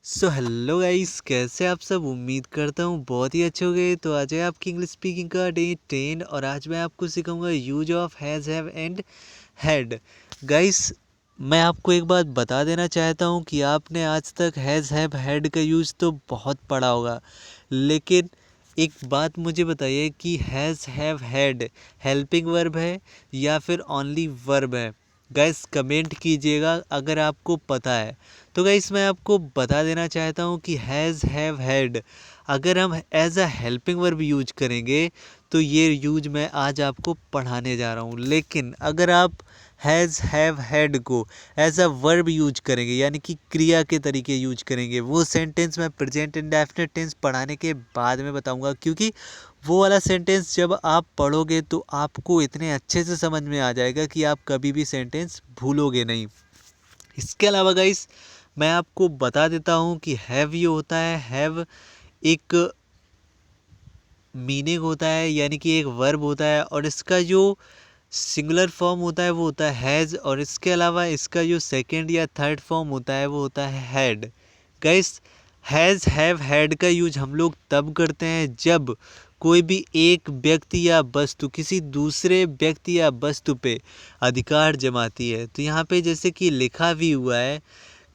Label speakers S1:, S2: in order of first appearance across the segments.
S1: So hello guys, कैसे आप सब। उम्मीद करता हूँ बहुत ही अच्छे हो गए। तो आज है आपकी इंग्लिश स्पीकिंग का डे 10 और आज मैं आपको सिखाऊंगा use of has have and had. Guys, मैं आपको एक बात बता देना चाहता हूँ कि आपने आज तक हैज़ हैव हैड का यूज़ तो बहुत पढ़ा होगा, लेकिन एक बात मुझे बताइए कि has have had helping verb है या फिर ओनली वर्ब है। गाइस कमेंट कीजिएगा अगर आपको पता है। तो गाइस मैं आपको बता देना चाहता हूँ कि हैज़ हैव हैड अगर हम as a helping verb use करेंगे तो ये यूज मैं आज आपको पढ़ाने जा रहा हूँ। लेकिन अगर आप हैज़ हैव हैड को एज अ वर्ब यूज करेंगे यानी कि क्रिया के तरीके यूज करेंगे, वो सेंटेंस मैं प्रेजेंट इंडेफिनिट टेंस पढ़ाने के बाद में बताऊंगा, क्योंकि वो वाला सेंटेंस जब आप पढ़ोगे तो आपको इतने अच्छे से समझ में आ जाएगा कि आप कभी भी सेंटेंस भूलोगे नहीं। इसके अलावा गाइस मैं आपको बता देता हूँ कि हैव ये होता है, हैव एक मीनिंग होता है यानी कि एक वर्ब होता है, और इसका जो सिंगुलर फॉर्म होता है वो होता है हैज़, और इसके अलावा इसका जो सेकंड या थर्ड फॉर्म होता है वो होता है had. Guys has have had का यूज हम लोग तब करते हैं जब कोई भी एक व्यक्ति या वस्तु किसी दूसरे व्यक्ति या वस्तु पे अधिकार जमाती है। तो यहाँ पे जैसे कि लिखा भी हुआ है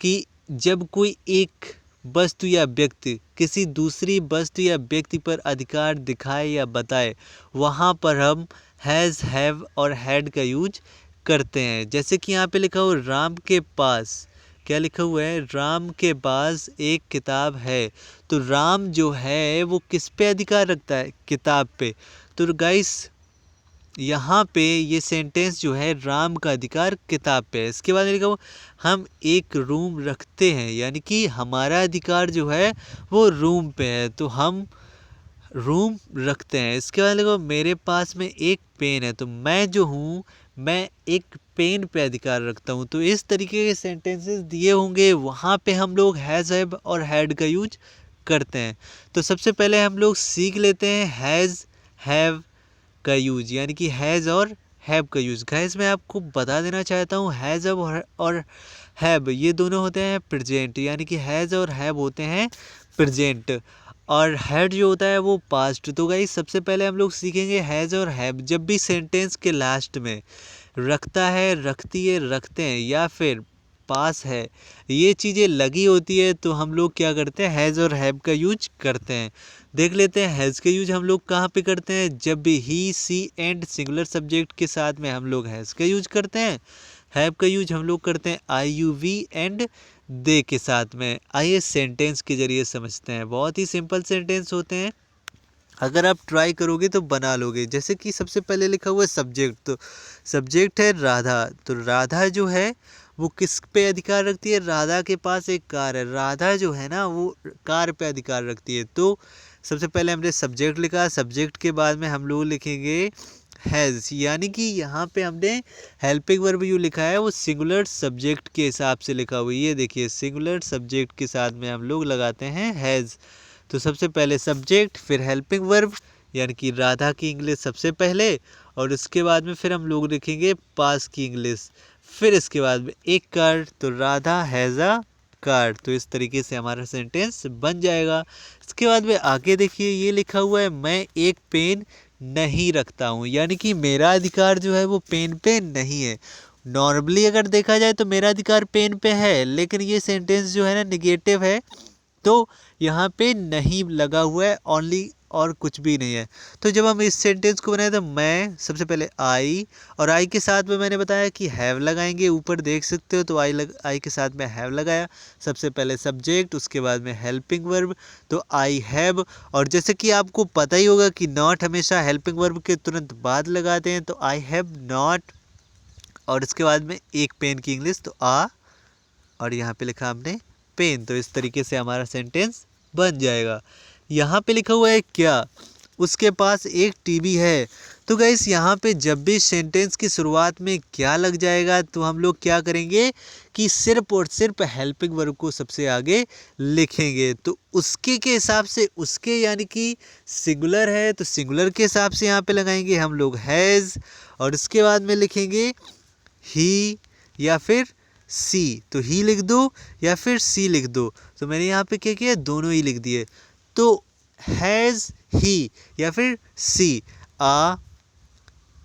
S1: कि जब कोई एक वस्तु या व्यक्ति किसी दूसरी वस्तु या व्यक्ति पर अधिकार दिखाए या बताए, वहाँ पर हम हैज़ हैव और हैड का यूज करते हैं। जैसे कि यहाँ पे लिखा हुआ राम के पास, क्या लिखा हुआ है, राम के पास एक किताब है। तो राम जो है वो किस पे अधिकार रखता है, किताब पे। तो गाइस यहाँ पे ये सेंटेंस जो है राम का अधिकार किताब पे है। इसके बाद लिखा हुआ हम एक रूम रखते हैं, यानी कि हमारा अधिकार जो है वो रूम पे है, तो हम रूम रखते हैं। इसके बाद लिखा मेरे पास में एक पेन है, तो मैं जो हूँ मैं एक पेन पे अधिकार रखता हूँ। तो इस तरीके के सेंटेंसेस दिए होंगे, वहाँ पे हम लोग हैज़ हैव और हैड का यूज करते हैं। तो सबसे पहले हम लोग सीख लेते हैं हैज़ हैव का यूज यानी कि हैज़ और हैव का यूज। गाइस मैं आपको बता देना चाहता हूँ हैज़ और हैव ये दोनों होते हैं प्रेजेंट, यानी कि हैज़ और हैव होते हैं प्रेजेंट, और हैड जो होता है वो पास्ट। तो गाइस सबसे पहले हम लोग सीखेंगे हैज़ और हैव। जब भी सेंटेंस के लास्ट में रखता है, रखती है, रखते हैं या फिर पास है, ये चीज़ें लगी होती है, तो हम लोग क्या करते हैं हैज़ और हैव का यूज करते हैं। देख लेते हैं हैज़ का यूज हम लोग कहाँ पे करते हैं, जब भी ही सी एंड सिंगुलर सब्जेक्ट के साथ में हम लोग हैज़ का यूज करते हैं। हैव का यूज हम लोग करते हैं आई यू वी एंड दे के साथ में। आइए सेंटेंस के जरिए समझते हैं, बहुत ही सिंपल सेंटेंस होते हैं, अगर आप ट्राई करोगे तो बना लोगे। जैसे कि सबसे पहले लिखा हुआ है सब्जेक्ट, तो सब्जेक्ट है राधा। तो राधा जो है वो किस पे अधिकार रखती है, राधा के पास एक कार है, राधा जो है ना वो कार पे अधिकार रखती है। तो सबसे पहले हमने सब्जेक्ट लिखा, सब्जेक्ट के बाद में हम लोग लिखेंगे हैज़, यानी कि यहाँ पे हमने हेल्पिंग वर्ब जो लिखा है वो सिंगुलर सब्जेक्ट के हिसाब से लिखा हुआ है। ये देखिए सिंगुलर सब्जेक्ट के साथ में हम लोग लगाते हैं हैज़। तो सबसे पहले सब्जेक्ट, फिर हेल्पिंग वर्ब यानी कि राधा की इंग्लिश सबसे पहले, और उसके बाद में फिर हम लोग लिखेंगे पास की इंग्लिश, फिर इसके बाद में एक कार्ड, तो राधा हैज़ अ कार्ड। तो इस तरीके से हमारा सेंटेंस बन जाएगा। इसके बाद में आगे देखिए ये लिखा हुआ है मैं एक पेन नहीं रखता हूँ, यानी कि मेरा अधिकार जो है वो पेन पे नहीं है। नॉर्मली अगर देखा जाए तो मेरा अधिकार पेन पे है, लेकिन ये सेंटेंस जो है ना निगेटिव है, तो यहाँ पे नहीं लगा हुआ है ओनली, और कुछ भी नहीं है। तो जब हम इस सेंटेंस को बनाए तो मैं सबसे पहले आई, और आई के साथ में मैंने बताया कि हैव लगाएंगे, ऊपर देख सकते हो। तो आई के साथ में हैव लगाया, सबसे पहले सब्जेक्ट, उसके बाद में हेल्पिंग वर्ब, तो आई हैव। और जैसे कि आपको पता ही होगा कि नॉट हमेशा हेल्पिंग वर्ब के तुरंत बाद लगाते हैं, तो आई हैव नॉट, और इसके बाद में एक पेन की इंग्लिश, तो और यहाँ पे लिखा हमने पेन। तो इस तरीके से हमारा सेंटेंस बन जाएगा। यहाँ पे लिखा हुआ है क्या, उसके पास एक टीवी है। तो गाइस यहाँ पे जब भी सेंटेंस की शुरुआत में क्या लग जाएगा तो हम लोग क्या करेंगे कि सिर्फ और सिर्फ हेल्पिंग वर्ब को सबसे आगे लिखेंगे। तो उसके के हिसाब से, उसके यानी कि सिंगुलर है तो सिंगुलर के हिसाब से यहाँ पे लगाएंगे हम लोग हैज़, और इसके बाद में लिखेंगे ही या फिर सी, तो ही लिख दो या फिर सी लिख दो। तो मैंने यहाँ पे क्या किया, दोनों ही लिख दिए। तो हैज़ ही या फिर सी आ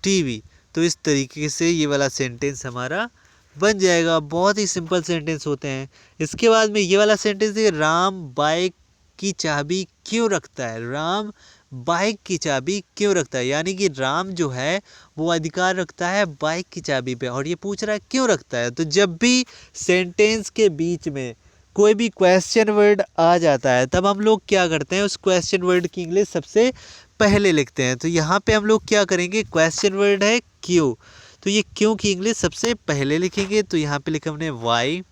S1: टीवी। तो इस तरीके से ये वाला सेंटेंस हमारा बन जाएगा। बहुत ही सिंपल सेंटेंस होते हैं। इसके बाद में ये वाला सेंटेंस है, राम बाइक की चाबी क्यों रखता है। राम बाइक की चाबी क्यों रखता है, यानी कि राम जो है वो अधिकार रखता है बाइक की चाबी पे, और ये पूछ रहा है क्यों रखता है। तो जब भी सेंटेंस के बीच में कोई भी क्वेश्चन वर्ड आ जाता है तब हम लोग क्या करते हैं, उस क्वेश्चन वर्ड की इंग्लिश सबसे पहले लिखते हैं। तो यहाँ पे हम लोग क्या करेंगे, क्वेश्चन वर्ड है क्यों, तो ये क्यों की इंग्लिश सबसे पहले लिखेंगे। तो यहाँ पे लिखा हमने वाई,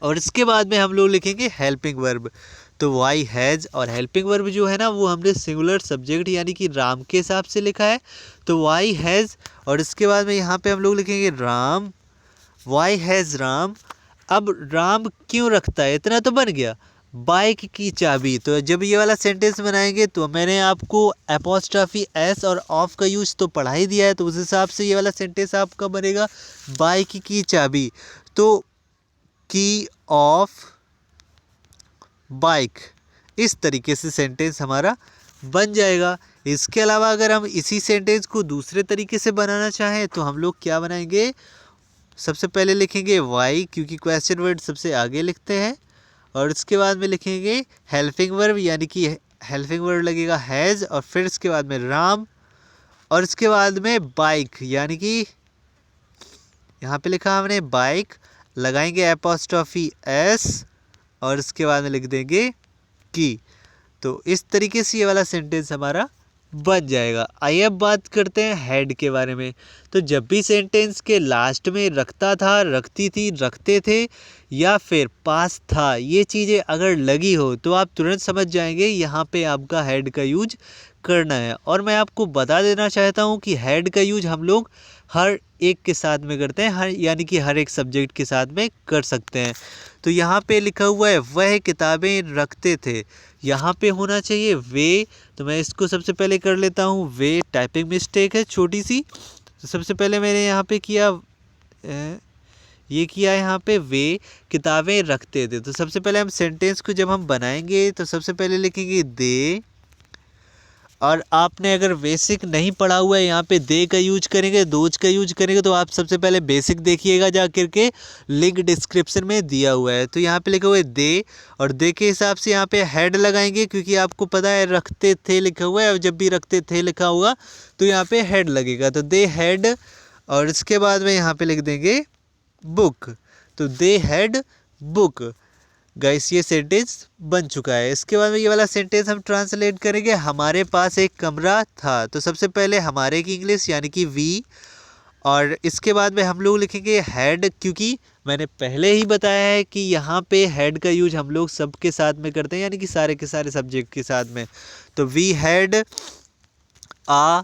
S1: और इसके बाद में हम लोग लिखेंगे हेल्पिंग वर्ब। तो वाई हैज़, और हेल्पिंग वर्ब जो है ना वो हमने सिंगुलर सब्जेक्ट यानी कि राम के हिसाब से लिखा है। तो वाई हैज़, और इसके बाद में यहाँ पे हम लोग लिखेंगे राम, वाई हैज़ राम। अब राम क्यों रखता है, इतना तो बन गया। बाइक की चाबी, तो जब ये वाला सेंटेंस बनाएंगे तो मैंने आपको एपोस्ट्रॉफी एस और ऑफ का यूज तो पढ़ा ही दिया है, तो उस हिसाब से ये वाला सेंटेंस आपका बनेगा बाइक की चाबी। तो की ऑफ बाइक, इस तरीके से सेंटेंस हमारा बन जाएगा। इसके अलावा अगर हम इसी सेंटेंस को दूसरे तरीके से बनाना चाहें तो हम लोग क्या बनाएंगे, सबसे पहले लिखेंगे वाई, क्योंकि क्वेश्चन वर्ड सबसे आगे लिखते हैं, और इसके बाद में लिखेंगे हेल्पिंग वर्ब, यानी कि हेल्पिंग वर्ब लगेगा हैज़, और फिर इसके बाद में राम, और इसके बाद में बाइक, यानी कि यहाँ पे लिखा हमने बाइक, लगाएंगे एपोस्ट्रॉफी एस, और इसके बाद में लिख देंगे की। तो इस तरीके से ये वाला सेंटेंस हमारा बन जाएगा। आइए अब बात करते हैं हेड के बारे में। तो जब भी सेंटेंस के लास्ट में रखता था, रखती थी, रखते थे या फिर पास था, ये चीज़ें अगर लगी हो तो आप तुरंत समझ जाएंगे यहाँ पे आपका हेड का यूज करना है। और मैं आपको बता देना चाहता हूँ कि हेड का यूज हम लोग हर एक के साथ में करते हैं, हर यानी कि हर एक सब्जेक्ट के साथ में कर सकते हैं। तो यहाँ पे लिखा हुआ है वह किताबें रखते थे, यहाँ पे होना चाहिए वे, तो मैं इसको सबसे पहले कर लेता हूँ वे, टाइपिंग मिस्टेक है छोटी सी। तो सबसे पहले मैंने यहाँ पे किया ये किया यहाँ पे वे किताबें रखते थे। तो सबसे पहले हम सेंटेंस को जब हम बनाएंगे तो सबसे पहले लिखेंगे दे, और आपने अगर बेसिक नहीं पढ़ा हुआ है यहाँ पे दे का यूज करेंगे, दोज का यूज करेंगे, तो आप सबसे पहले बेसिक देखिएगा जा करके, लिंक डिस्क्रिप्शन में दिया हुआ है। तो यहाँ पे लिखा हुआ है दे, और दे के हिसाब से यहाँ पे हेड लगाएंगे, क्योंकि आपको पता है रखते थे लिखा हुआ है, और जब भी रखते थे लिखा होगा तो यहाँ पे हेड लगेगा। तो दे हेड, और इसके बाद में यहाँ पे लिख देंगे बुक, तो दे हैड बुक। गाइस ये सेंटेंस बन चुका है। इसके बाद में ये वाला सेंटेंस हम ट्रांसलेट करेंगे, हमारे पास एक कमरा था। तो सबसे पहले हमारे की इंग्लिश यानी कि वी, और इसके बाद में हम लोग लिखेंगे हैड, क्योंकि मैंने पहले ही बताया है कि यहाँ पे हैड का यूज हम लोग सबके साथ में करते हैं, यानी कि सारे के सारे सब्जेक्ट के साथ में। तो वी हैड आ,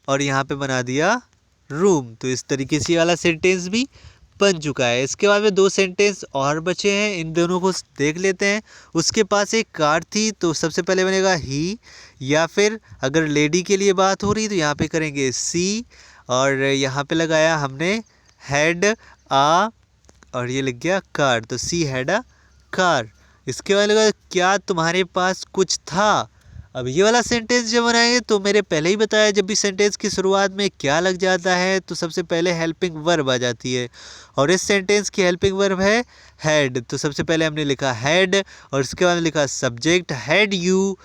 S1: और यहाँ पे बना दिया रूम। तो इस तरीके से ये वाला सेंटेंस भी बन चुका है। इसके बाद में दो सेंटेंस और बचे हैं, इन दोनों को देख लेते हैं। उसके पास एक कार थी, तो सबसे पहले बनेगा ही, या फिर अगर लेडी के लिए बात हो रही तो यहाँ पे करेंगे सी, और यहाँ पे लगाया हमने हैड आ, और ये लग गया कार, तो सी हैड अ कार। इसके बाद लगा क्या तुम्हारे पास कुछ था। अब ये वाला सेंटेंस जब बनाएंगे तो मैंने पहले ही बताया, जब भी सेंटेंस की शुरुआत में क्या लग जाता है तो सबसे पहले हेल्पिंग वर्ब आ जाती है, और इस सेंटेंस की हेल्पिंग वर्ब है हैड। तो सबसे पहले हमने लिखा हैड, और इसके बाद लिखा सब्जेक्ट हैड यू,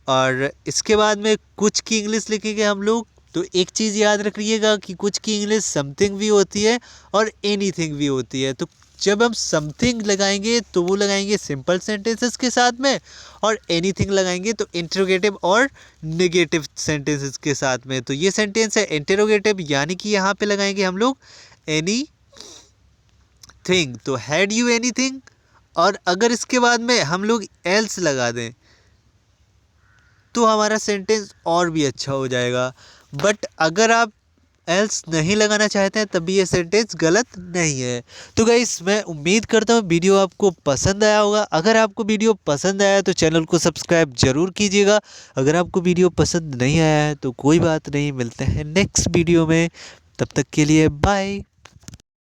S1: और इसके बाद में कुछ की इंग्लिश लिखेंगे हम लोग। तो एक चीज़ याद रखिएगा कि कुछ की इंग्लिश समथिंग भी होती है और एनीथिंग भी होती है। तो जब हम समथिंग लगाएंगे तो वो लगाएंगे सिंपल सेंटेंसेस के साथ में, और एनीथिंग लगाएंगे तो इंटरोगेटिव और नेगेटिव सेंटेंसेस के साथ में। तो ये सेंटेंस है इंटरोगेटिव, यानी कि यहाँ पे लगाएंगे हम लोग एनी थिंग, तो हैड यू एनीथिंग। और अगर इसके बाद में हम लोग एल्स लगा दें तो हमारा सेंटेंस और भी अच्छा हो जाएगा। बट अगर आप एल्स नहीं लगाना चाहते हैं तब भी ये सेंटेंस गलत नहीं है। तो गाइस मैं उम्मीद करता हूँ वीडियो आपको पसंद आया होगा। अगर आपको वीडियो पसंद आया तो चैनल को सब्सक्राइब जरूर कीजिएगा। अगर आपको वीडियो पसंद नहीं आया है तो कोई बात नहीं, मिलते हैं नेक्स्ट वीडियो में, तब तक के लिए बाय।